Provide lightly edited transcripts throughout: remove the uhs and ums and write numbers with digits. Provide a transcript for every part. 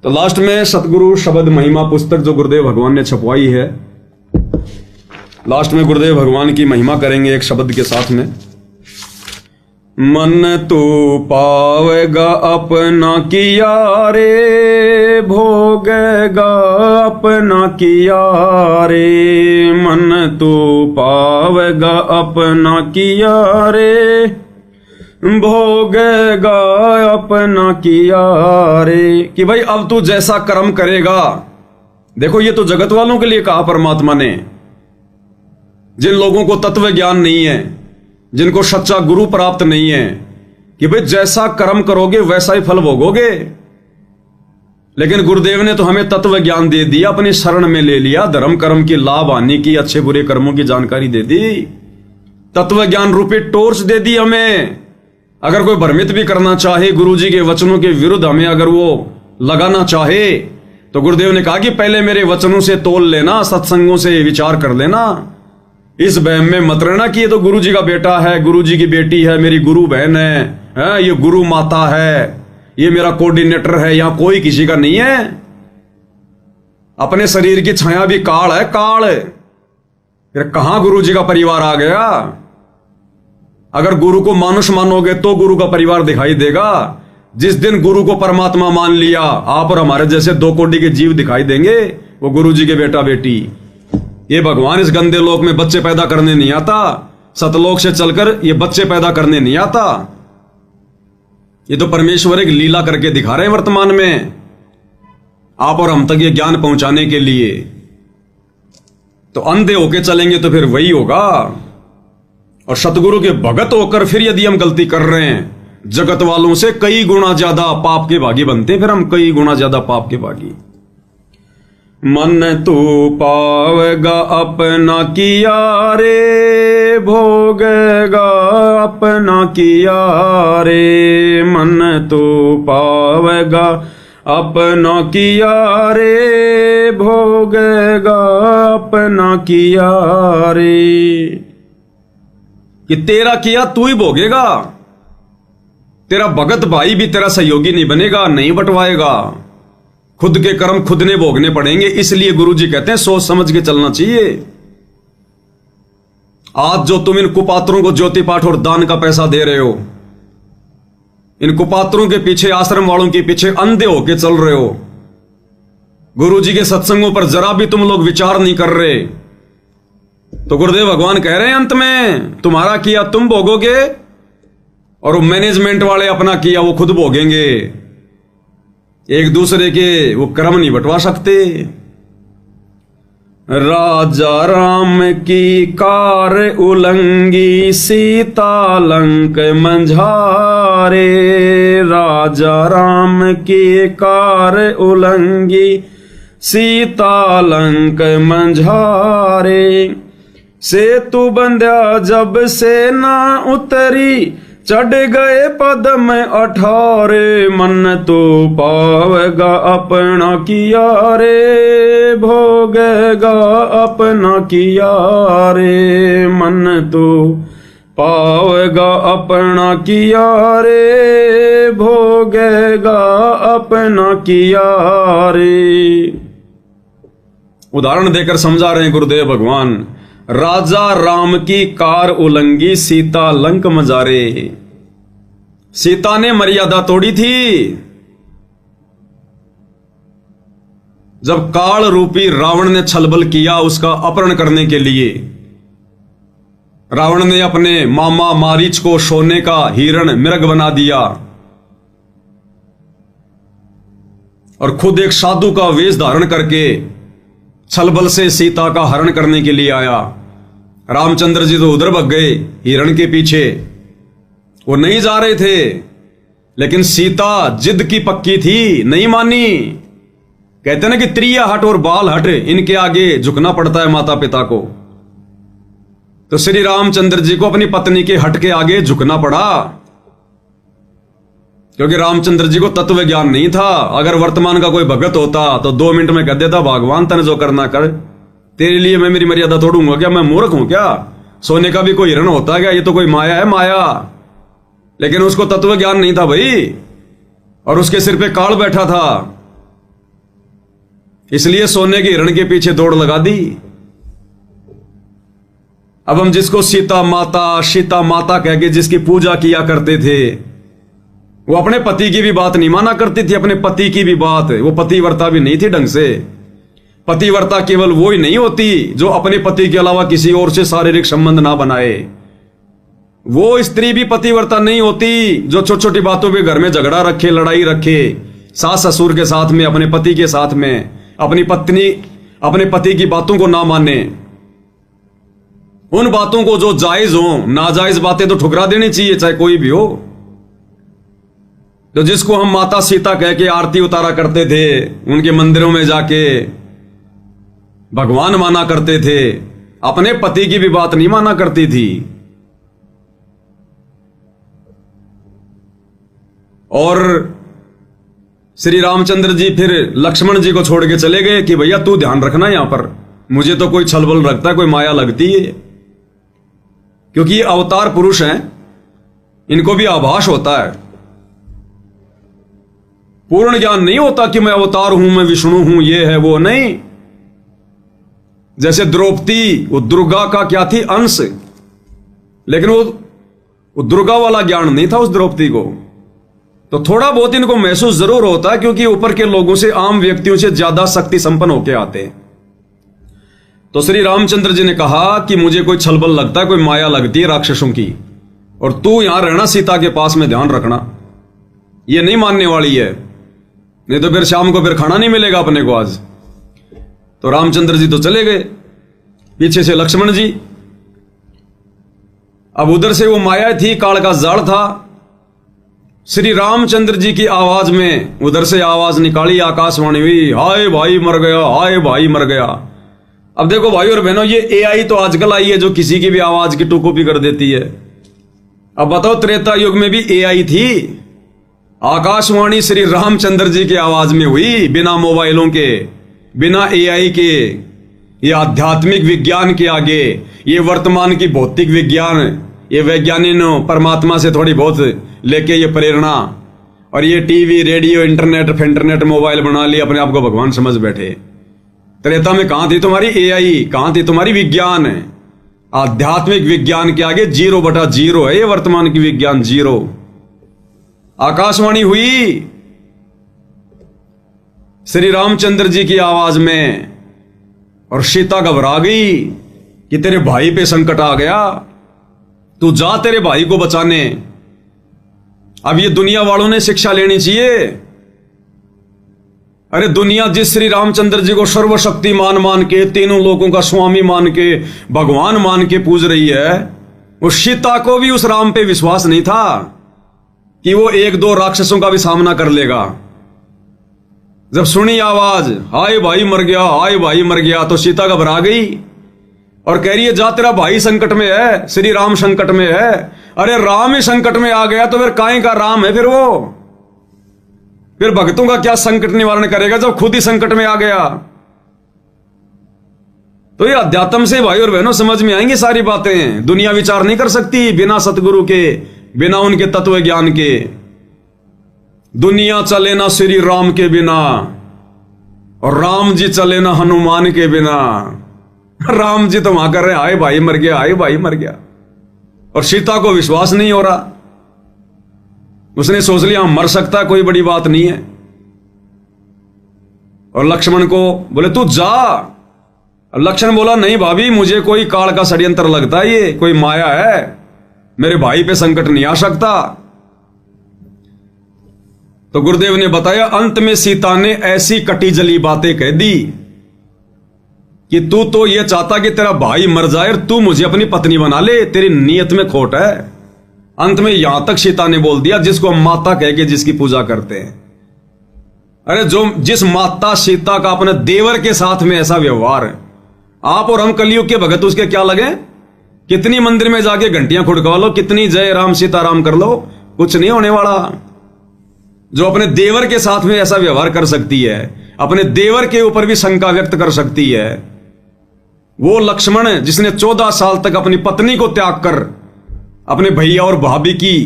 तो लास्ट में सतगुरु शब्द महिमा पुस्तक जो गुरुदेव भगवान ने छपवाई है, लास्ट में गुरुदेव भगवान की महिमा करेंगे एक शब्द के साथ में। मन तू पावेगा अपना किया रे, भोगेगा अपना किया रे। मन तू पावेगा अपना किया रे, भोगेगा अपना किया रे। कि भाई अब तू जैसा कर्म करेगा, देखो ये तो जगत वालों के लिए कहा परमात्मा ने, जिन लोगों को तत्व ज्ञान नहीं है, जिनको सच्चा गुरु प्राप्त नहीं है, कि भाई जैसा कर्म करोगे वैसा ही फल भोगोगे। लेकिन गुरुदेव ने तो हमें तत्व ज्ञान दे दिया, अपनी शरण में ले लिया, धर्म कर्म की लाभ हानि की, अच्छे बुरे कर्मों की जानकारी दे दी, तत्व ज्ञान रूपी टॉर्च दे दी हमें। अगर कोई भ्रमित भी करना चाहे, गुरुजी के वचनों के विरुद्ध हमें अगर वो लगाना चाहे, तो गुरुदेव ने कहा कि पहले मेरे वचनों से तोल लेना, सत्संगों से विचार कर लेना, इस वहम में मत रहना कि ये तो गुरुजी का बेटा है, गुरुजी की बेटी है, मेरी गुरु बहन है, ये गुरु माता है, ये मेरा कोऑर्डिनेटर है, यहां कोई किसी का नहीं है। अपने शरीर की छाया भी काल है, काल। फिर कहां गुरुजी का परिवार आ गया? अगर गुरु को मानुष मानोगे तो गुरु का परिवार दिखाई देगा। जिस दिन गुरु को परमात्मा मान लिया, आप और हमारे जैसे 2 कोटि के जीव दिखाई देंगे, वो गुरुजी के बेटा बेटी। ये भगवान इस गंदे लोक में बच्चे पैदा करने नहीं आता, सतलोक से चलकर ये बच्चे पैदा करने नहीं आता। ये तो परमेश्वर एक लीला करके दिखा रहे हैं वर्तमान में, आप और हम तक ये ज्ञान पहुंचाने के लिए। तो अंधे होके चलेंगे तो फिर वही होगा। और सतगुरु के भगत होकर फिर यदि हम गलती कर रहे हैं, जगत वालों से कई गुना ज्यादा पाप के भागी बनते हैं, फिर हम कई गुना ज्यादा पाप के भागी। मन तू पावेगा अपना किया रे, भोगेगा अपना किया रे। मन तू पावेगा अपना किया रे, भोगेगा अपना किया रे। कि तेरा किया तू ही भोगेगा, तेरा भगत भाई भी तेरा सहयोगी नहीं बनेगा, नहीं बंटवाएगा। खुद के कर्म खुद ने भोगने पड़ेंगे। इसलिए गुरुजी कहते हैं सोच समझ के चलना चाहिए। आज जो तुम इन कुपात्रों को ज्योति पाठ और दान का पैसा दे रहे हो, इन कुपात्रों के पीछे, आश्रम वालों के पीछे अंधे होके चल रहे हो, गुरुजी के सत्संगों पर जरा भी तुम लोग विचार नहीं कर रहे, तो गुरुदेव भगवान कह रहे हैं अंत में तुम्हारा किया तुम भोगोगे, और मैनेजमेंट वाले अपना किया वो खुद भोगेंगे। एक दूसरे के वो कर्म नहीं बंटवा सकते। राजा राम की कार उलंगी, सीता लंक मंझारे। राजा राम की कार उलंगी, सीता लंक मंझारे। सेतु बंध्या जब से ना उतरी, चढ़ गए पद में 18। मन तो पावेगा अपना किया रे, भोगेगा अपना किया रे। मन तो पावेगा अपना किया रे, भोगेगा अपना किया रे। उदाहरण देकर समझा रहे हैं गुरुदेव भगवान। राजा राम की कार उलंगी, सीता लंक मजारे। सीता ने मर्यादा तोड़ी थी। जब काल रूपी रावण ने छलबल किया उसका अपहरण करने के लिए, रावण ने अपने मामा मारीच को सोने का हिरण मृग बना दिया और खुद एक साधु का वेश धारण करके छलबल से सीता का हरण करने के लिए आया। रामचंद्र जी तो उधर भग गए हिरण के पीछे, वो नहीं जा रहे थे, लेकिन सीता जिद की पक्की थी, नहीं मानी। कहते ना कि त्रिया हट और बाल हट, इनके आगे झुकना पड़ता है माता पिता को। तो श्री रामचंद्र जी को अपनी पत्नी के हट के आगे झुकना पड़ा, क्योंकि रामचंद्र जी को तत्व ज्ञान नहीं था। अगर वर्तमान का कोई भगत होता तो 2 मिनट में कह देता भगवान तने जो करना कर, तेरे लिए मैं मेरी मर्यादा तोड़ूंगा क्या? मैं मूर्ख हूं क्या? सोने का भी कोई हिरण होता है क्या? ये तो कोई माया है, माया। लेकिन उसको तत्व ज्ञान नहीं था भाई, और उसके सिर पे काल बैठा था। इसलिए सोने के हिरण के पीछे दौड़ लगा दी। अब हम जिसको सीता माता कह के जिसकी पूजा किया करते थे, वो अपने पति की भी बात नहीं माना करती थी, अपने पति की भी बात। वो पतिव्रता भी नहीं थी ढंग से। पतिव्रता केवल वो ही नहीं होती जो अपने पति के अलावा किसी और से शारीरिक संबंध ना बनाए। वो स्त्री भी पतिव्रता नहीं होती जो छोटी छोटी बातों पे घर में झगड़ा रखे, लड़ाई रखे, सास ससुर के साथ में, अपने पति के साथ में, अपनी पत्नी अपने पति की बातों को ना माने। उन बातों को जो जायज हो, नाजायज बातें तो ठुकरा देनी चाहिए, चाहे कोई भी हो। तो जिसको हम माता सीता कह के आरती उतारा करते थे, उनके मंदिरों में जाके भगवान माना करते थे, अपने पति की भी बात नहीं माना करती थी। और श्री रामचंद्र जी फिर लक्ष्मण जी को छोड़ के चले गए कि भैया तू ध्यान रखना यहां पर, मुझे तो कोई छलबल रखता है, कोई माया लगती है। क्योंकि ये अवतार पुरुष हैं, इनको भी आभास होता है, पूर्ण ज्ञान नहीं होता कि मैं अवतार हूं, मैं विष्णु हूं, ये है वो नहीं। जैसे द्रौपदी, वो दुर्गा का क्या थी, अंश, लेकिन वो दुर्गा वाला ज्ञान नहीं था उस द्रौपदी को। तो थोड़ा बहुत इनको महसूस जरूर होता है, क्योंकि ऊपर के लोगों से, आम व्यक्तियों से ज्यादा शक्ति संपन्न होके आते हैं। तो श्री रामचंद्र जी ने कहा कि मुझे कोई छलबल लगता है, कोई माया लगती है राक्षसों की, और तू यहां रहना सीता के पास में, ध्यान रखना, ये नहीं मानने वाली है, नहीं तो फिर शाम को फिर खाना नहीं मिलेगा अपने को आज। तो रामचंद्र जी तो चले गए, पीछे से लक्ष्मण जी। अब उधर से वो माया थी, काल का जाल था। श्री रामचंद्र जी की आवाज में उधर से आवाज निकाली, आकाशवाणी हुई, हाय भाई मर गया, हाय भाई मर गया। अब देखो भाई और बहनों, ये एआई तो आजकल आई है जो किसी की भी आवाज की टू कॉपी कर देती है। अब बताओ, त्रेता युग में भी एआई थी? आकाशवाणी श्री रामचंद्र जी की आवाज में हुई, बिना मोबाइलों के, बिना एआई के। ये आध्यात्मिक विज्ञान के आगे, ये वर्तमान की भौतिक विज्ञान, ये वैज्ञानिक परमात्मा से थोड़ी बहुत लेके ये प्रेरणा, और ये टीवी, रेडियो, इंटरनेट मोबाइल बना लिया, अपने आप को भगवान समझ बैठे। त्रेता में कहां थी तुम्हारी एआई, कहां थी तुम्हारी विज्ञान? आध्यात्मिक विज्ञान के आगे 0/0 है ये वर्तमान की विज्ञान, 0। आकाशवाणी हुई श्री रामचंद्र जी की आवाज में, और सीता घबरा गई कि तेरे भाई पे संकट आ गया, तू जा तेरे भाई को बचाने। अब ये दुनिया वालों ने शिक्षा लेनी चाहिए। अरे दुनिया जिस श्री रामचंद्र जी को सर्वशक्तिमान मान के, तीनों लोगों का स्वामी मान के, भगवान मान के पूज रही है, वो सीता को भी उस राम पे विश्वास नहीं था कि वो 1-2 राक्षसों का भी सामना कर लेगा। जब सुनी आवाज, हाय भाई मर गया, हाय भाई मर गया, तो सीता घबरा गई और कह रही है, जा तेरा भाई संकट में है, श्री राम संकट में है। अरे राम ही संकट में आ गया तो फिर काहे का राम है फिर वो? फिर भक्तों का क्या संकट निवारण करेगा जब खुद ही संकट में आ गया? तो ये अध्यात्म से भाई और बहनों समझ में आएंगी सारी बातें। दुनिया विचार नहीं कर सकती बिना सतगुरु के, बिना उनके तत्व ज्ञान के। दुनिया चले ना श्री राम के बिना, और राम जी चले ना हनुमान के बिना। राम जी तो वहां कर रहे, हाय भाई मर गया, हाय भाई मर गया, और सीता को विश्वास नहीं हो रहा। उसने सोच लिया मर सकता है, कोई बड़ी बात नहीं है। और लक्ष्मण को बोले तू जा। लक्ष्मण बोला, नहीं भाभी, मुझे कोई काल का षड्यंत्र लगता है, ये कोई माया है, मेरे भाई पे संकट नहीं आ सकता। तो गुरुदेव ने बताया, अंत में सीता ने ऐसी कटी जली बातें कह दी कि तू तो ये चाहता कि तेरा भाई मर जाए और तू मुझे अपनी पत्नी बना ले, तेरी नीयत में खोट है। अंत में यहां तक सीता ने बोल दिया, जिसको हम माता कह के जिसकी पूजा करते हैं। अरे जिस माता सीता का अपने देवर के साथ में ऐसा व्यवहार है, आप और हम कलयुग के भगत उसके क्या लगे? कितनी मंदिर में जाके घंटियां खुड़कवा लो, कितनी जय राम सीताराम कर लो, कुछ नहीं होने वाला। जो अपने देवर के साथ में ऐसा व्यवहार कर सकती है, अपने देवर के ऊपर भी शंका व्यक्त कर सकती है, वो लक्ष्मण जिसने 14 साल तक अपनी पत्नी को त्याग कर अपने भैया और भाभी की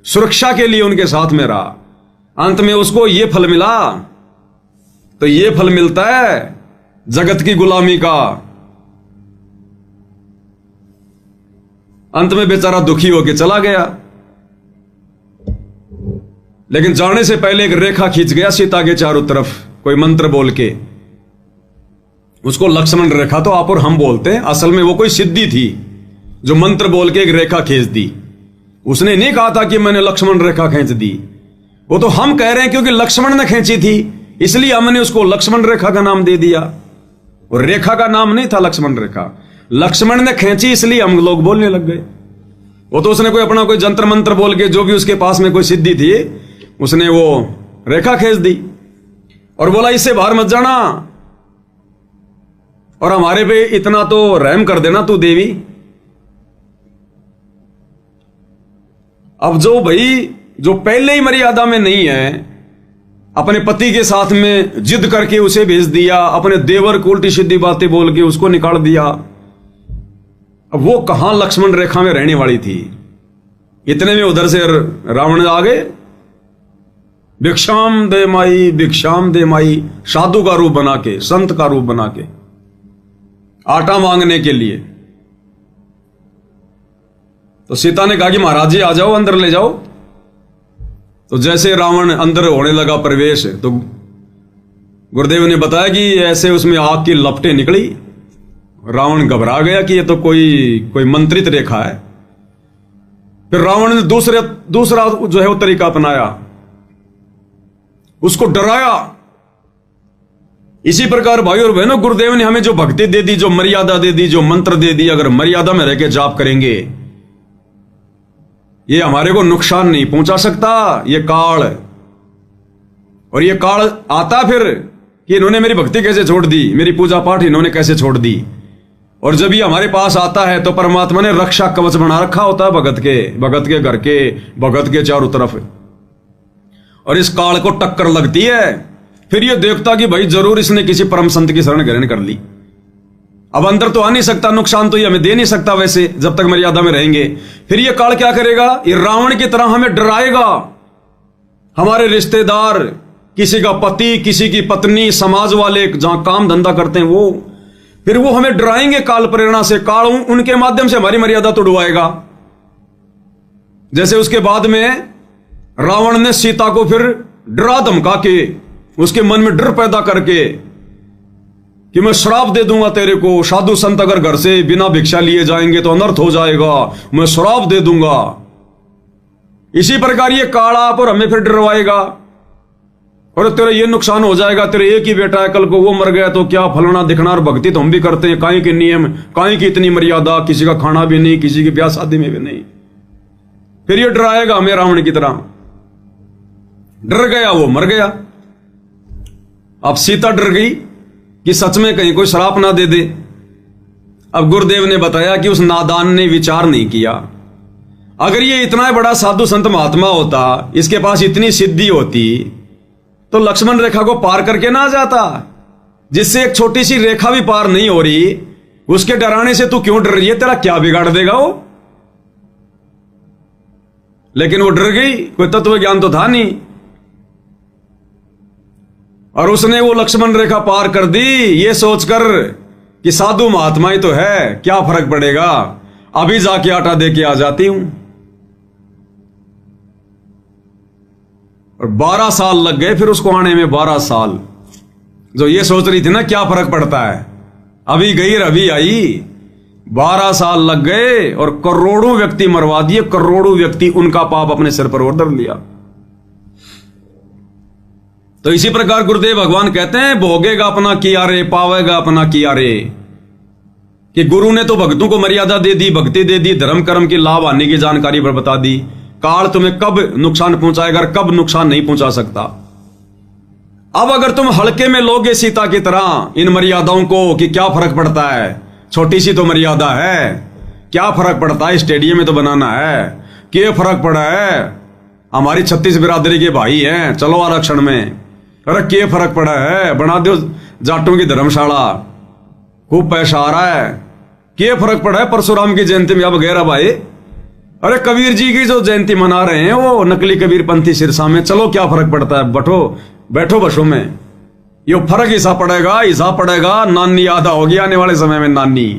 सुरक्षा के लिए उनके साथ में रहा, अंत में उसको यह फल मिला तो ये फल मिलता है जगत की गुलामी का। अंत में बेचारा दुखी होकर चला गया, लेकिन जाने से पहले एक रेखा खींच गया सीता के चारों तरफ, कोई मंत्र बोल के। उसको लक्ष्मण रेखा तो आप और हम बोलते हैं, असल में वो कोई सिद्धि थी जो मंत्र बोल के एक रेखा खींच दी। उसने नहीं कहा था कि मैंने लक्ष्मण रेखा खींच दी, वो तो हम कह रहे हैं क्योंकि लक्ष्मण ने खींची थी इसलिए हमने उसको लक्ष्मण रेखा का नाम दे दिया। और रेखा का नाम नहीं था लक्ष्मण रेखा, लक्ष्मण ने खींची इसलिए हम लोग बोलने लग गए। वो तो उसने कोई अपना कोई जंत्र मंत्र बोल के, जो भी उसके पास में कोई सिद्धि थी, उसने वो रेखा खींच दी और बोला इससे बाहर मत जाना और हमारे पे इतना तो रहम कर देना तू देवी। अब जो भाई जो पहले ही मर्यादा में नहीं है, अपने पति के साथ में जिद करके उसे भेज दिया, अपने देवर को उल्टी सीधी बातें बोल के उसको निकाल दिया, अब वो कहां लक्ष्मण रेखा में रहने वाली थी। इतने में उधर से रावण आ गए, भिक्षाम दे माई, भिक्षाम दे माई, साधु का रूप बना के, संत का रूप बना के, आटा मांगने के लिए। तो सीता ने कहा कि महाराज जी आ जाओ, अंदर ले जाओ। तो जैसे रावण अंदर होने लगा प्रवेश, तो गुरुदेव ने बताया कि ऐसे उसमें आग की लपटें निकली। रावण घबरा गया कि ये तो कोई मंत्रित रेखा है। फिर रावण ने दूसरा जो है वो तरीका अपनाया, उसको डराया। इसी प्रकार भाई और बहनों, गुरुदेव ने हमें जो भक्ति दे दी, जो मर्यादा दे दी, जो मंत्र दे दी, अगर मर्यादा में रह के जाप करेंगे, ये हमारे को नुकसान नहीं पहुंचा सकता। ये काल, और ये काल आता फिर कि इन्होंने मेरी भक्ति कैसे छोड़ दी, मेरी पूजा पाठ इन्होंने कैसे छोड़ दी। और जब ये हमारे पास आता है तो परमात्मा ने रक्षा कवच बना रखा होता है भगत के घर के, भगत के चारों तरफ। और इस काल को टक्कर लगती है, फिर ये देखता कि भाई जरूर इसने किसी परम संत की शरण ग्रहण कर ली। अब अंदर तो आ नहीं सकता, नुकसान तो ये हमें दे नहीं सकता वैसे, जब तक मर्यादा में रहेंगे। फिर ये काल क्या करेगा, ये रावण की तरह हमें डराएगा। हमारे रिश्तेदार, किसी का पति, किसी की पत्नी, समाज वाले जहां काम धंधा करते हैं वो, फिर वो हमें डराएंगे काल प्रेरणा से। काल उनके माध्यम से हमारी मर्यादा तो डुबाएगा। जैसे उसके बाद में रावण ने सीता को फिर डरा धमका के, उसके मन में डर पैदा करके कि मैं श्राप दे दूंगा तेरे को, साधु संत अगर घर से बिना भिक्षा लिए जाएंगे तो अनर्थ हो जाएगा, मैं श्राप दे दूंगा। इसी प्रकार ये काला पर हमें फिर डरवाएगा, और तेरा ये नुकसान हो जाएगा, तेरे एक ही बेटा है, कल को वो मर गया तो क्या फलना दिखना। और भक्ति तो हम भी करते हैं, काहे के नियम, काहे की इतनी मर्यादा, किसी का खाना भी नहीं, किसी की ब्याह शादी में भी नहीं। फिर ये डराएगा हमें रावण की तरह। डर गया, वो मर गया। अब सीता डर गई कि सच में कहीं कोई श्राप ना दे दे। अब गुरुदेव ने बताया कि उस नादान ने विचार नहीं किया। अगर ये इतना बड़ा साधु संत महात्मा होता, इसके पास इतनी सिद्धि होती, तो लक्ष्मण रेखा को पार करके ना जाता। जिससे एक छोटी सी रेखा भी पार नहीं हो रही, उसके डराने से तू क्यों डर रही है, तेरा क्या बिगाड़ देगा वो। लेकिन वो डर गई, कोई तत्व ज्ञान तो था नहीं, और उसने वो लक्ष्मण रेखा पार कर दी, ये सोचकर कि साधु महात्मा ही तो है, क्या फर्क पड़ेगा, अभी जाके आटा दे के आ जाती हूं। और 12 साल लग गए फिर उसको आने में, 12 साल। जो ये सोच रही थी ना क्या फर्क पड़ता है, अभी गई अभी आई, 12 साल लग गए और करोड़ों व्यक्ति मरवा दिए, करोड़ों व्यक्ति उनका पाप अपने सिर पर और धर लिया। तो इसी प्रकार गुरुदेव भगवान कहते हैं, भोगेगा अपना किया रे, पावेगा अपना किया रे। कि गुरु ने तो भक्तों को मर्यादा दे दी, भक्ति दे दी, धर्म कर्म की लाभ आने की जानकारी पर बता दी। काल तुम्हें कब नुकसान पहुंचाएगा, कब नुकसान नहीं पहुंचा सकता। अब अगर तुम हल्के में लोगे सीता की तरह इन मर्यादाओं को, कि क्या फर्क पड़ता है, छोटी सी तो मर्यादा है, क्या फर्क पड़ता है, स्टेडियम में तो बनाना है, क्या फर्क पड़ा है, हमारी 36 बिरादरी के भाई हैं, चलो आरक्षण में, अरे क्या फर्क पड़ा है, बना दो जाटों की धर्मशाला, खूब पैसा आ रहा है, क्या फर्क पड़ा है, परशुराम की जयंती में अब गैर भाई, अरे कबीर जी की जो जयंती मना रहे हैं वो नकली कबीर पंथी सिरसा में, चलो क्या फर्क पड़ता है, बैठो बसों में। ये फर्क हिस्सा पड़ेगा नानी आधा होगी आने वाले समय में। नानी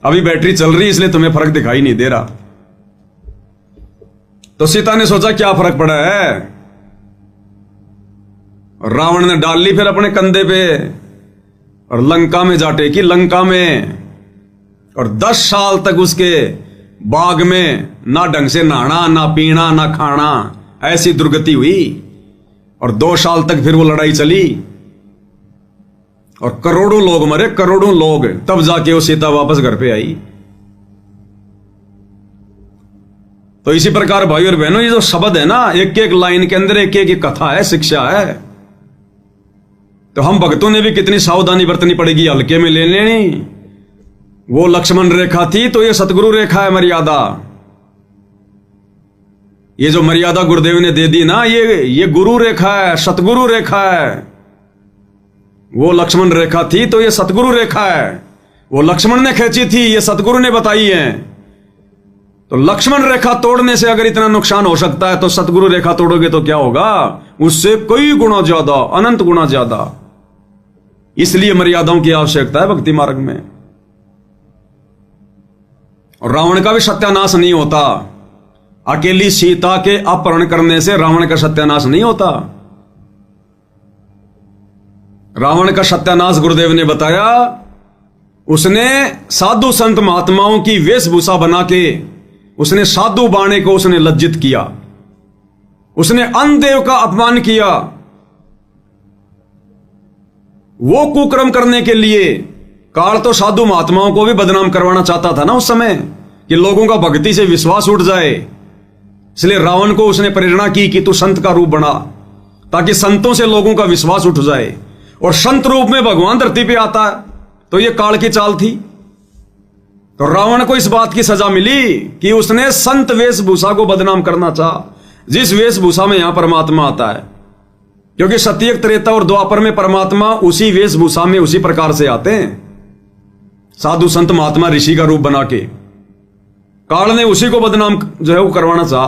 अभी बैटरी चल रही इसलिए तुम्हें फर्क दिखाई नहीं दे रहा। तो सीता ने सोचा क्या फर्क पड़ा है, रावण ने डाल ली फिर अपने कंधे पे और लंका में जा टेकी, लंका में। और 10 साल तक उसके बाग में ना ढंग से नहाना, ना पीना, ना खाना, ऐसी दुर्गति हुई। और 2 साल तक फिर वो लड़ाई चली और करोड़ों लोग मरे, करोड़ों लोग। तब जाके वो सीता वापस घर पे आई। तो इसी प्रकार भाई और बहनों, ये जो शब्द है ना, एक एक लाइन के अंदर एक एक कथा है, शिक्षा है। तो हम भक्तों ने भी कितनी सावधानी बरतनी पड़ेगी, हल्के में ले लेनी। वो लक्ष्मण रेखा थी तो ये सतगुरु रेखा है, मर्यादा। ये जो मर्यादा गुरुदेव ने दे दी ना, ये गुरु रेखा है, सतगुरु रेखा है। वो लक्ष्मण रेखा थी तो ये सतगुरु रेखा है। वो लक्ष्मण ने खींची थी, ये सतगुरु ने बताई है। तो लक्ष्मण रेखा तोड़ने से अगर इतना नुकसान हो सकता है तो सतगुरु रेखा तोड़ोगे तो क्या होगा, उससे कई गुना ज्यादा, अनंत गुना ज्यादा। इसलिए मर्यादाओं की आवश्यकता है भक्ति मार्ग में। और रावण का भी सत्यानाश नहीं होता। अकेली सीता के अपहरण करने से रावण का सत्यानाश नहीं होता। रावण का सत्यानाश गुरुदेव ने बताया, उसने साधु संत महात्माओं की वेशभूषा बना के उसने साधु बाणे को उसने लज्जित किया, उसने अन्नदेव का अपमान किया। वो कुकर्म करने के लिए काल तो साधु महात्माओं को भी बदनाम करवाना चाहता था ना उस समय, कि लोगों का भक्ति से विश्वास उठ जाए। इसलिए रावण को उसने प्रेरणा की कि तू संत का रूप बना, ताकि संतों से लोगों का विश्वास उठ जाए। और संत रूप में भगवान धरती पे आता है, तो ये काल की चाल थी। तो रावण को इस बात की सजा मिली कि उसने संत वेशभूषा को बदनाम करना चाहा, जिस वेशभूषा में यहां परमात्मा आता है। क्योंकि सत्ययुग, त्रेता और द्वापर में परमात्मा उसी वेशभूषा में उसी प्रकार से आते हैं, साधु संत महात्मा ऋषि का रूप बना के। काल ने उसी को बदनाम जो है वो करवाना चाहा।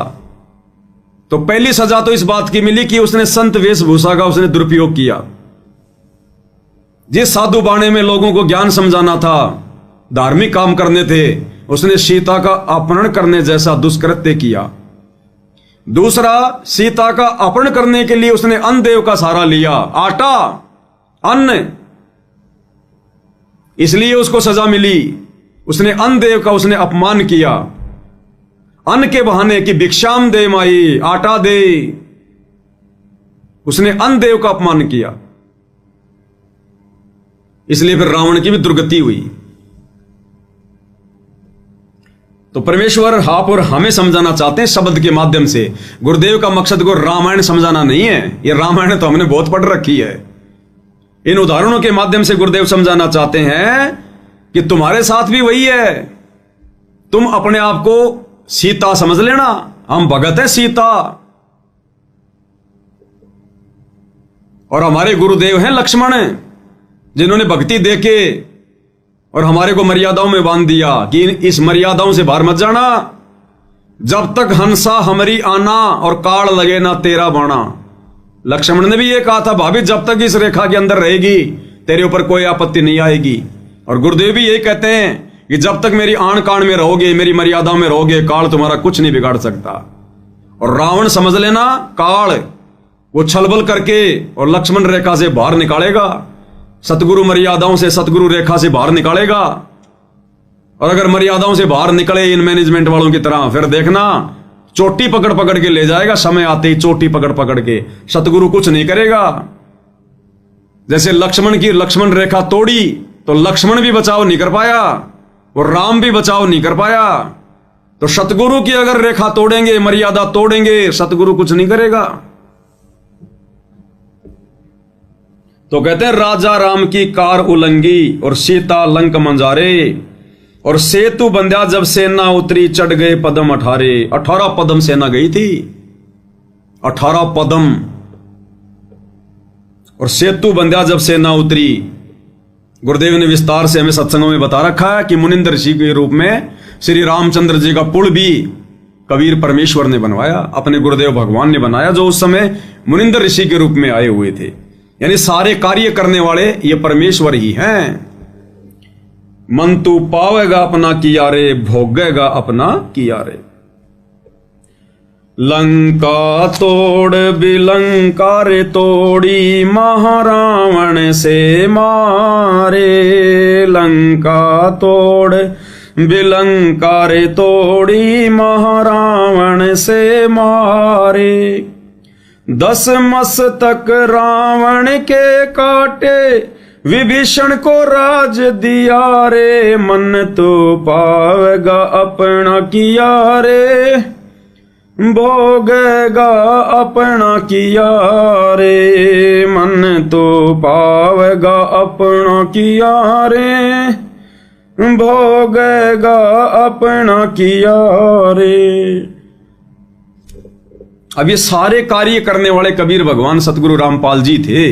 तो पहली सजा तो इस बात की मिली कि उसने संत वेशभूषा का उसने दुरुपयोग किया। जिस साधु बाणे में लोगों को ज्ञान समझाना था, धार्मिक काम करने थे, उसने सीता का अपहरण करने जैसा दुष्कृत्य किया। दूसरा, सीता का अपहरण करने के लिए उसने अन्नदेव का सहारा लिया, आटा, अन्न, इसलिए उसको सजा मिली। उसने अन्नदेव का उसने अपमान किया, अन्न के बहाने कि भिक्षाम दे माई, आटा दे। उसने अन्नदेव का अपमान किया, इसलिए फिर रावण की भी दुर्गति हुई। तो परमेश्वर आप और हमें समझाना चाहते हैं शब्द के माध्यम से। गुरुदेव का मकसद को रामायण समझाना नहीं है, ये रामायण तो हमने बहुत पढ़ रखी है। इन उदाहरणों के माध्यम से गुरुदेव समझाना चाहते हैं कि तुम्हारे साथ भी वही है। तुम अपने आप को सीता समझ लेना, हम भगत है सीता, और हमारे गुरुदेव हैं लक्ष्मण, जिन्होंने भक्ति देके और हमारे को मर्यादाओं में बांध दिया कि इस मर्यादाओं से बाहर मत जाना। जब तक हंसा हमारी आना और काल लगे ना तेरा बाणा। लक्ष्मण ने भी ये कहा था, भाभी जब तक इस रेखा के अंदर रहेगी तेरे ऊपर कोई आपत्ति नहीं आएगी। और गुरुदेव भी यही कहते हैं कि जब तक मेरी आन कान में रहोगे, मेरी मर्यादाओं में रहोगे, काल तुम्हारा कुछ नहीं बिगाड़ सकता। और रावण समझ लेना, काल वो छलबल करके और लक्ष्मण रेखा से बाहर निकालेगा, सतगुरु मर्यादाओं से, सतगुरु रेखा से बाहर निकालेगा। और अगर मर्यादाओं से बाहर निकले इन मैनेजमेंट वालों की तरह, फिर देखना चोटी पकड़ पकड़ के ले जाएगा, समय आते ही चोटी पकड़ पकड़ के। सतगुरु कुछ नहीं करेगा। जैसे लक्ष्मण की लक्ष्मण रेखा तोड़ी तो लक्ष्मण भी बचाव नहीं कर पाया और राम भी बचाव नहीं कर पाया। तो सतगुरु की अगर रेखा तोड़ेंगे, मर्यादा तोड़ेंगे, सतगुरु कुछ नहीं करेगा। तो कहते हैं राजा राम की कार उलंगी और सीता लंक मंजारे, और सेतु बंध्या जब सेना उतरी चढ़ गए पदम 18 पदम सेना गई थी, 18 पदम। और सेतु बंध्या जब सेना उतरी, गुरुदेव ने विस्तार से हमें सत्संगों में बता रखा है कि मुनिंदर ऋषि के रूप में श्री रामचंद्र जी का पुल भी कबीर परमेश्वर ने बनवाया, अपने गुरुदेव भगवान ने बनाया, जो उस समय मुनिंदर ऋषि के रूप में आए हुए थे। यानी सारे कार्य करने वाले ये परमेश्वर ही हैं। मन तू पावेगा अपना किया रे, भोगेगा अपना किया रे। लंका तोड़ बिलंका रे तोड़ी, महारावण से मारे। लंका तोड़ बिलंका रे तोड़ी, महारावण से मारे। 10 मस्तक रावण के काटे, विभीषण को राज दिया रे। मन तो पावेगा अपना किया रे, भोगेगा अपना किया रे। मन तो पावेगा अपना किया रे, भोगेगा अपना किया रे। अब ये सारे कार्य करने वाले कबीर भगवान सतगुरु रामपाल जी थे।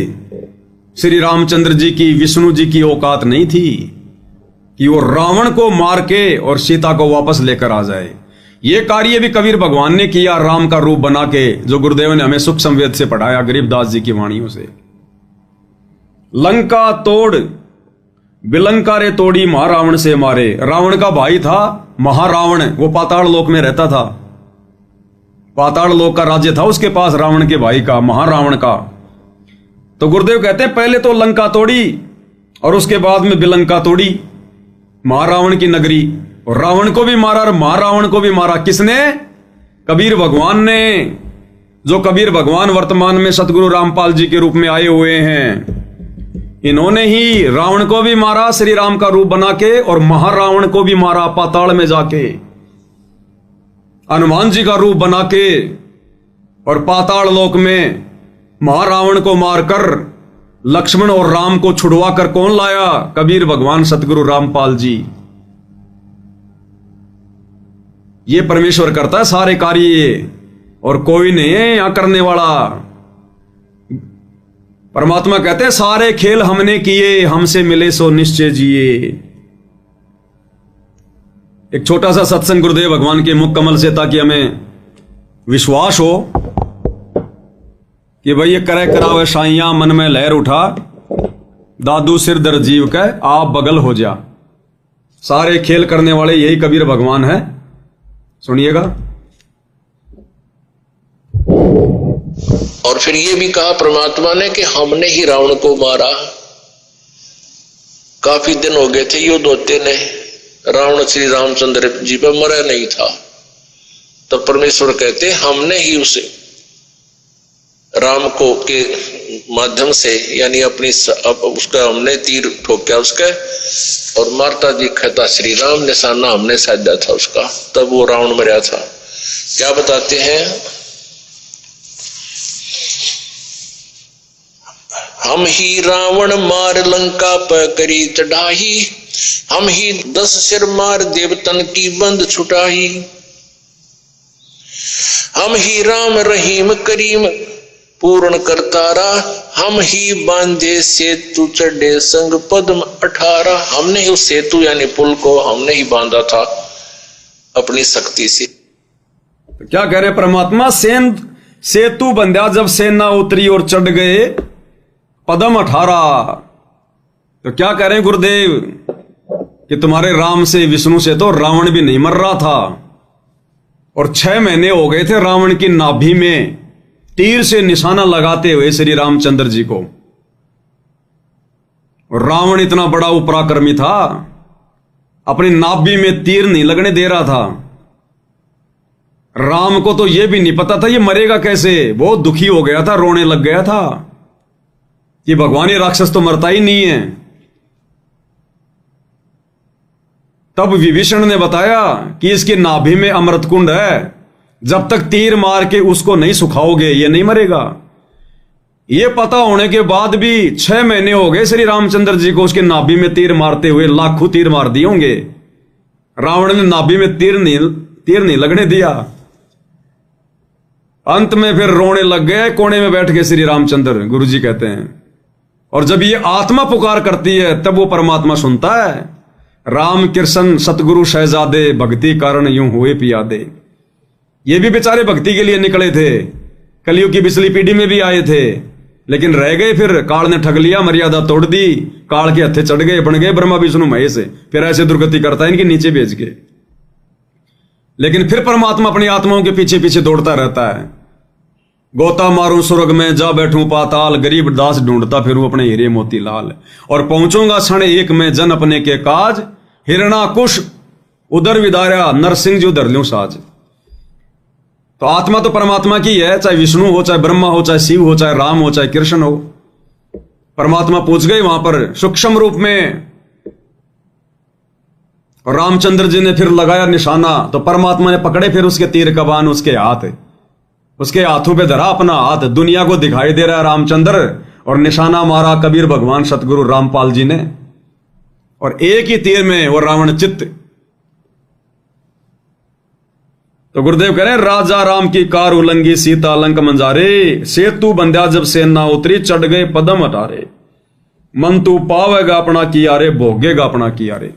श्री रामचंद्र जी की, विष्णु जी की औकात नहीं थी कि वो रावण को मार के और सीता को वापस लेकर आ जाए। ये कार्य भी कबीर भगवान ने किया, राम का रूप बना के, जो गुरुदेव ने हमें सुख संवेद से पढ़ाया, गरीबदास जी की वाणियों से। लंका तोड़ बिलंका रे तोड़ी, महारावण से मारे। रावण का भाई था महारावण, वो पाताल लोक में रहता था। पाताल लोक का राज्य था उसके पास, रावण के भाई का, महारावण का। तो गुरुदेव कहते हैं पहले तो लंका तोड़ी और उसके बाद में बिलंका तोड़ी, महारावण की नगरी। और रावण को भी मारा और महारावण को भी मारा। किसने? कबीर भगवान ने। जो कबीर भगवान वर्तमान में सतगुरु रामपाल जी के रूप में आए हुए हैं, इन्होंने ही रावण को भी मारा श्री राम का रूप बना के, और महारावण को भी मारा पाताल में जाके, हनुमान जी का रूप बना के। और पाताल लोक में महारावण को मारकर लक्ष्मण और राम को छुड़वा कर कौन लाया? कबीर भगवान सतगुरु रामपाल जी। ये परमेश्वर करता है सारे कार्य, और कोई नहीं है यहां करने वाला। परमात्मा कहते हैं सारे खेल हमने किए, हमसे मिले सो निश्चय जिए। एक छोटा सा सत्संग गुरुदेव भगवान के मुख कमल से, ताकि हमें विश्वास हो कि भाई ये करे करावे साइया, मन में लहर उठा, दादू सिर दर जीव का आप बगल हो जा। सारे खेल करने वाले यही कबीर भगवान है। सुनिएगा। और फिर ये भी कहा परमात्मा ने कि हमने ही रावण को मारा। काफी दिन हो गए थे युद्ध होते ने, रावण श्री रामचंद्र जी पर मरा नहीं था। तब परमेश्वर कहते हमने ही उसे राम को के माध्यम से, यानी अपनी उसका हमने तीर ठोका उसका, और मारता दिखा था श्री राम, निशाना हमने साधा था उसका, तब वो रावण मरा था। क्या बताते हैं? हम ही रावण मार लंका पर करी चढ़ाई, हम ही 10 सिर मार देवतन की बंद छुटाई। हम ही राम रहीम करीम पूर्ण करतारा, हम ही बांधे सेतु चढ़े संग पद्म 18। हमने ही उस सेतु यानी पुल को हमने ही बांधा था अपनी शक्ति से। तो क्या कह रहे परमात्मा? सेतु बंधा जब सेना उतरी और चढ़ गए पदम 18। तो क्या कह रहे हैं गुरुदेव कि तुम्हारे राम से, विष्णु से तो रावण भी नहीं मर रहा था, और 6 महीने हो गए थे रावण की नाभि में तीर से निशाना लगाते हुए श्री रामचंद्र जी को। और रावण इतना बड़ा उपराक्रमी था, अपनी नाभि में तीर नहीं लगने दे रहा था। राम को तो यह भी नहीं पता था ये मरेगा कैसे। बहुत दुखी हो गया था, रोने लग गया था कि भगवान ये राक्षस तो मरता ही नहीं है। तब विभीषण ने बताया कि इसकी नाभि में अमृत कुंड है, जब तक तीर मार के उसको नहीं सुखाओगे ये नहीं मरेगा। ये पता होने के बाद भी 6 महीने हो गए श्री रामचंद्र जी को उसके नाभि में तीर मारते हुए। लाखों तीर मार दिए होंगे, रावण ने नाभि में तीर नहीं लगने दिया। अंत में फिर रोने लग गए कोने में बैठ के श्री रामचंद्र, गुरुजी कहते हैं। और जब ये आत्मा पुकार करती है तब वो परमात्मा सुनता है। राम कृष्ण सतगुरु शहजादे, भक्ति कारण यूं हुए पियादे। ये भी बेचारे भक्ति के लिए निकले थे, कलयुग की पिछली पीढ़ी में भी आए थे, लेकिन रह गए, फिर काल ने ठग लिया, मर्यादा तोड़ दी, काल के हत्थे चढ़ गए, बन गए ब्रह्मा विष्णु महेश, फिर ऐसे दुर्गति करता है इनके नीचे भेज के। लेकिन फिर परमात्मा अपनी आत्माओं के पीछे पीछे दौड़ता रहता है। गोता मारूं स्वर्ग में, जा बैठूं पाताल, गरीब दास ढूंढता फिरूं अपने हीरे मोती लाल, और पहुंचूंगा क्षण एक में जन अपने के काज, हिरणा कुश उधर विदारा, नरसिंह जी उधर लूं साज। तो आत्मा तो परमात्मा की है, चाहे विष्णु हो, चाहे ब्रह्मा हो, चाहे शिव हो, चाहे राम हो, चाहे कृष्ण हो। परमात्मा पहुंच गए वहां पर सूक्ष्म रूप में, और रामचंद्र जी ने फिर लगाया निशाना, तो परमात्मा ने पकड़े फिर उसके तीर कमान, उसके हाथ, उसके हाथों पे धरा अपना हाथ, दुनिया को दिखाई दे रहा है रामचंद्र, और निशाना मारा कबीर भगवान सतगुरु रामपाल जी ने, और एक ही तीर में वो रावण चित्त। तो गुरुदेव कह रहे हैं, राजा राम की कार उलंगी, सीता लंक मंजारे, सेतु बंध्या जब सेना उतरी, चढ़ गए पदम अटारे, मन तू पावेगा अपना किया रे, भोगेगा अपना किया रे।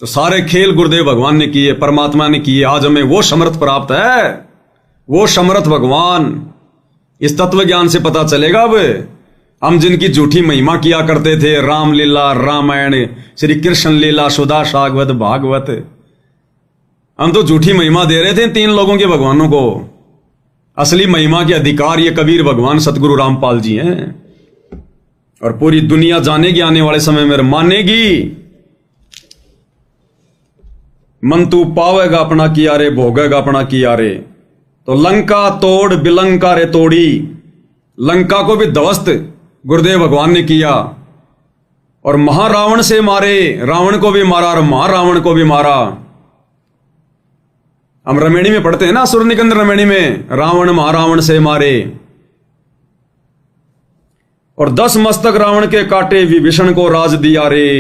तो सारे खेल गुरुदेव भगवान ने किए, परमात्मा ने किए। आज हमें वो समर्थ प्राप्त है, वो समर्थ भगवान। इस तत्व ज्ञान से पता चलेगा अब हम जिनकी झूठी महिमा किया करते थे, रामलीला, रामायण, श्री कृष्ण लीला, सुधा सागवत, भागवत, हम तो झूठी महिमा दे रहे थे 3 लोगों के भगवानों को। असली महिमा के अधिकार ये कबीर भगवान सतगुरु रामपाल जी हैं, और पूरी दुनिया जानेगी आने वाले समय में, मानेगी। मन तू पावेगा अपना किया रे, भोगेगा अपना किया रे। तो लंका तोड़ बिलंका रे तोड़ी, लंका को भी ध्वस्त गुरुदेव भगवान ने किया, और महारावण से मारे, रावण को भी मारा और महारावण को भी मारा। हम रमेणी में पढ़ते हैं ना, असुर निकंद रमेणी में, रावण महारावण से मारे, और 10 मस्तक रावण के काटे, विभीषण को राज दिया रे।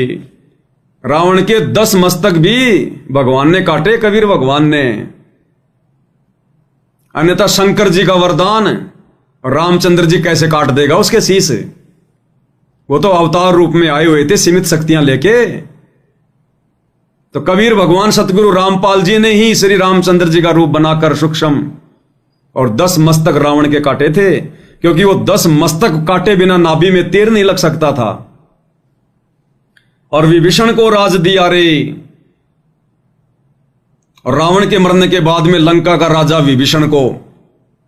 रावण के 10 मस्तक भी भगवान ने काटे, कबीर भगवान ने। अन्यथा शंकर जी का वरदान रामचंद्र जी कैसे काट देगा उसके शीश? वो तो अवतार रूप में आए हुए थे सीमित शक्तियां लेके। तो कबीर भगवान सतगुरु रामपाल जी ने ही श्री रामचंद्र जी का रूप बनाकर सूक्ष्म और 10 मस्तक रावण के काटे थे, क्योंकि वो 10 मस्तक काटे बिना नाभि में तीर नहीं लग सकता था। और विभीषण को राज दिया रे। और रावण के मरने के बाद में लंका का राजा विभीषण को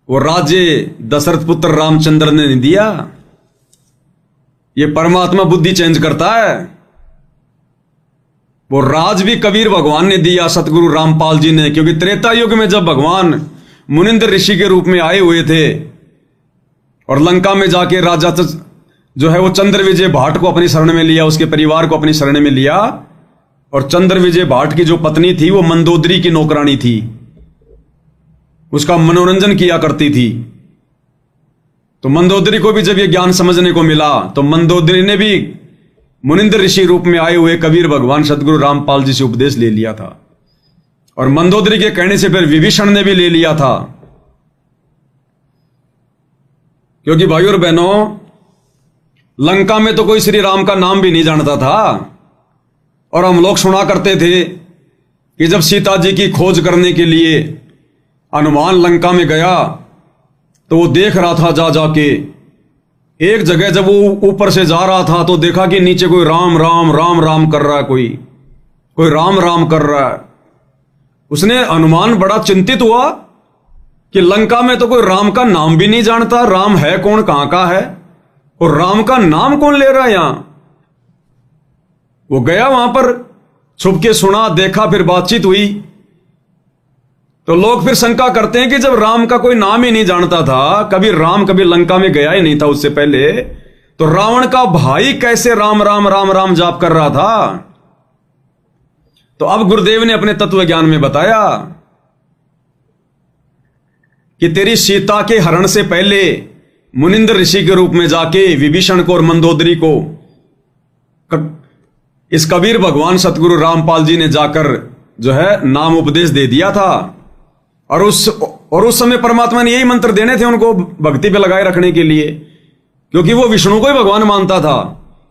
वो राज्य दशरथ पुत्र रामचंद्र ने नहीं दिया। ये परमात्मा बुद्धि चेंज करता है। वो राज भी कबीर भगवान ने दिया, सतगुरु रामपाल जी ने, क्योंकि त्रेता युग में जब भगवान मुनिंद्र ऋषि के रूप में आए हुए थे और लंका में जाके राजा जो है वो चंद्र विजय भाट को अपनी शरण में लिया, उसके परिवार को अपनी शरण में लिया। और चंद्र विजय भाट की जो पत्नी थी वो मंदोदरी की नौकरानी थी, उसका मनोरंजन किया करती थी। तो मंदोदरी को भी जब ये ज्ञान समझने को मिला तो मंदोदरी ने भी मुनिंद्र ऋषि रूप में आए हुए कबीर भगवान सतगुरु रामपाल जी से उपदेश ले लिया था। और मंदोदरी के कहने से फिर विभीषण ने भी ले लिया था। क्योंकि भाइयों और बहनों, लंका में तो कोई श्री राम का नाम भी नहीं जानता था। और हम लोग सुना करते थे कि जब सीता जी की खोज करने के लिए हनुमान लंका में गया तो वो देख रहा था जा जाके एक जगह, जब वो ऊपर से जा रहा था तो देखा कि नीचे कोई राम राम राम राम कर रहा है, कोई राम राम कर रहा है। उसने हनुमान बड़ा चिंतित हुआ कि लंका में तो कोई राम का नाम भी नहीं जानता, राम है कौन, कहां का है, और राम का नाम कौन ले रहा है यहां। वो गया वहां पर, छुप के सुना, देखा, फिर बातचीत हुई। तो लोग फिर शंका करते हैं कि जब राम का कोई नाम ही नहीं जानता था, कभी राम कभी लंका में गया ही नहीं था उससे पहले, तो रावण का भाई कैसे राम राम राम राम जाप कर रहा था। तो अब गुरुदेव ने अपने तत्व ज्ञान में बताया कि तेरी सीता के हरण से पहले मुनिंद्र ऋषि के रूप में जाके विभीषण को और मंदोदरी को इस कबीर भगवान सतगुरु रामपाल जी ने जाकर जो है नाम उपदेश दे दिया था। और उस समय परमात्मा ने यही मंत्र देने थे उनको भक्ति पे लगाए रखने के लिए, क्योंकि वो विष्णु को ही भगवान मानता था।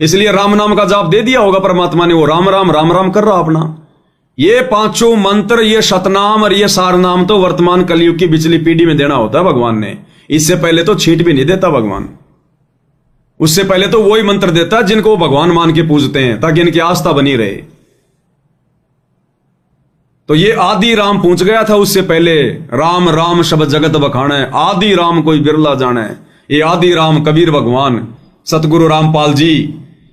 इसलिए राम नाम का जाप दे दिया होगा परमात्मा ने, वो राम राम राम राम कर रहा अपना। ये 5 मंत्र, ये शतनाम और ये सारनाम तो वर्तमान कलयुग की पिछली पीढ़ी में देना होता है भगवान ने। इससे पहले तो छींट भी नहीं देता भगवान। उससे पहले तो वही मंत्र देता जिनको वो भगवान मान के पूजते हैं, ताकि इनकी आस्था बनी रहे। तो ये आदि राम पूछ गया था उससे पहले, राम राम शब्द जगत बखाने, आदि राम कोई बिरला जाने। ये आदि राम कबीर भगवान सतगुरु रामपाल जी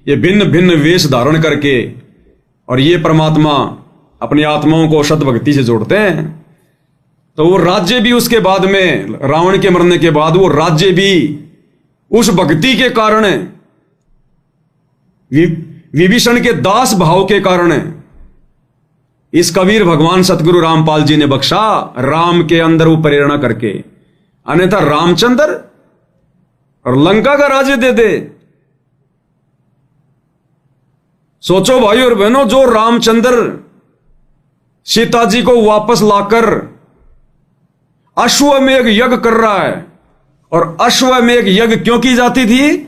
ये भिन्न भिन्न वेश धारण करके और ये परमात्मा अपनी आत्माओं को शत भक्ति से जोड़ते हैं। तो वो राज्य भी उसके बाद में, रावण के मरने के बाद वो राज्य भी उस भक्ति के कारण, विभीषण के दास भाव के कारण इस कबीर भगवान सतगुरु रामपाल जी ने बख्शा, राम के अंदर वो प्रेरणा करके। अन्यथा रामचंद्र और लंका का राज्य दे दे। सोचो भाई और बहनों, जो रामचंद्र सीता जी को वापस लाकर अश्वमेध यज्ञ कर रहा है, और अश्वमेध यज्ञ क्यों की जाती थी?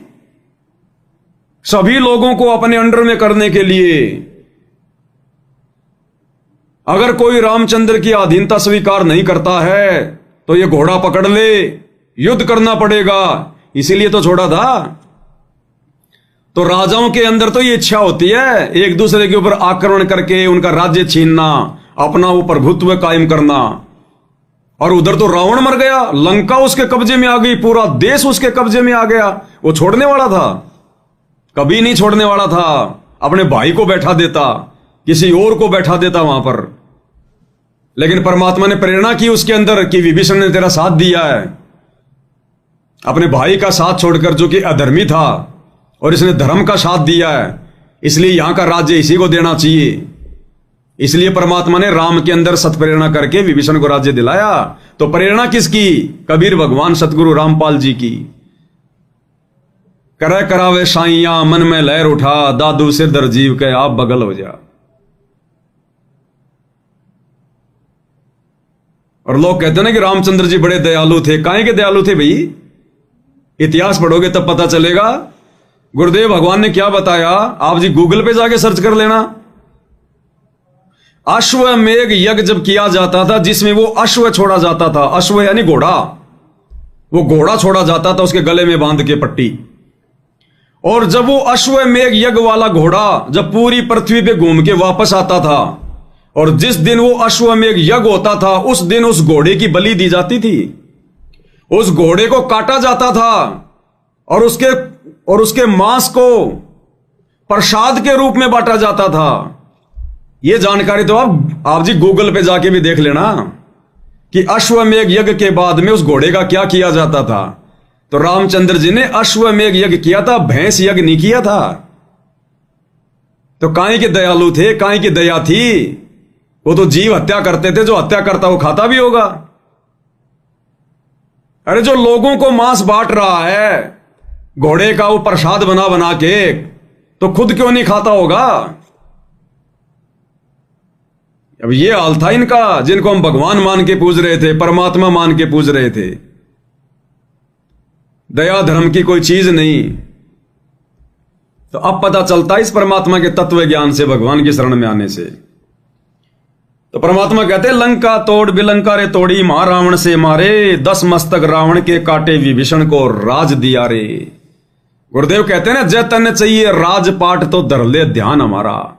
सभी लोगों को अपने अंडर में करने के लिए। अगर कोई रामचंद्र की अधीनता स्वीकार नहीं करता है तो ये घोड़ा पकड़ ले, युद्ध करना पड़ेगा, इसीलिए तो छोड़ा था। तो राजाओं के अंदर तो ये इच्छा होती है एक दूसरे के ऊपर आक्रमण करके उनका राज्य छीनना, अपना वो प्रभुत्व कायम करना। और उधर तो रावण मर गया, लंका उसके कब्जे में आ गई, पूरा देश उसके कब्जे में आ गया। वो छोड़ने वाला था? कभी नहीं छोड़ने वाला था। अपने भाई को बैठा देता, किसी और को बैठा देता वहां पर। लेकिन परमात्मा ने प्रेरणा की उसके अंदर कि विभीषण ने तेरा साथ दिया है, अपने भाई का साथ छोड़कर, जो कि अधर्मी था, और इसने धर्म का साथ दिया है, इसलिए यहां का राज्य इसी को देना चाहिए। इसलिए परमात्मा ने राम के अंदर सत्प्रेरणा करके विभीषण को राज्य दिलाया। तो प्रेरणा किसकी? कबीर भगवान सतगुरु रामपाल जी की। करे करावे साइया मन में लहर उठा, दादू सिर दर जीव के आप बगल हो जा। और लोग कहते हैं ना कि रामचंद्र जी बड़े दयालु थे। काहे के दयालु थे भाई? इतिहास पढ़ोगे तब पता चलेगा। गुरुदेव भगवान ने क्या बताया, आप जी गूगल पे जाके सर्च कर लेना। अश्वमेध यज्ञ जब किया जाता था, जिसमें वो अश्व छोड़ा जाता था, अश्व यानी घोड़ा, वो घोड़ा छोड़ा जाता था उसके गले में बांध के पट्टी। और जब वो अश्वमेध यज्ञ वाला घोड़ा जब पूरी पृथ्वी पे घूम के वापस आता था, और जिस दिन वो अश्वमेध यज्ञ होता था, उस दिन उस घोड़े की बलि दी जाती थी। उस घोड़े को काटा जाता था और उसके मांस को प्रसाद के रूप में बांटा जाता था। ये जानकारी तो आप जी गूगल पे जाके भी देख लेना कि अश्वमेध यज्ञ के बाद में उस घोड़े का क्या किया जाता था। तो रामचंद्र जी ने अश्वमेध यज्ञ किया था, भैंस यज्ञ नहीं किया था। तो काहे के दयालु थे, काहे की दया थी? वो तो जीव हत्या करते थे, जो हत्या करता वो खाता भी होगा। अरे जो लोगों को मांस बांट रहा है घोड़े का, वो प्रसाद बना बना के, तो खुद क्यों नहीं खाता होगा? अब ये हाल था इनका, जिनको हम भगवान मान के पूज रहे थे, परमात्मा मान के पूज रहे थे। दया धर्म की कोई चीज नहीं। तो अब पता चलता है इस परमात्मा के तत्व ज्ञान से, भगवान की शरण में आने से। तो परमात्मा कहते हैं, लंका तोड़ बिलंका रे तोड़ी, महारावण से मारे, 10 मस्तक रावण के काटे, विभीषण को राज दिया रे। गुरुदेव कहते हैं ना, जय तन चाहिए राजपाट तो धर ले ध्यान हमारा।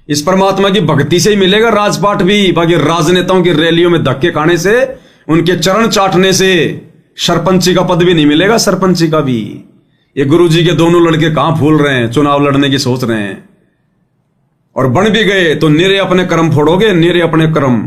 इस परमात्मा की भक्ति से ही मिलेगा राजपाट भी। बाकी राजनेताओं की रैलियों में धक्के खाने से, उनके चरण चाटने से सरपंची का पद भी नहीं मिलेगा, सरपंची का भी। ये गुरुजी के दोनों लड़के कहां फूल रहे हैं, चुनाव लड़ने की सोच रहे हैं, और बन भी गए तो निरे अपने कर्म फोड़ोगे, निरे अपने कर्म।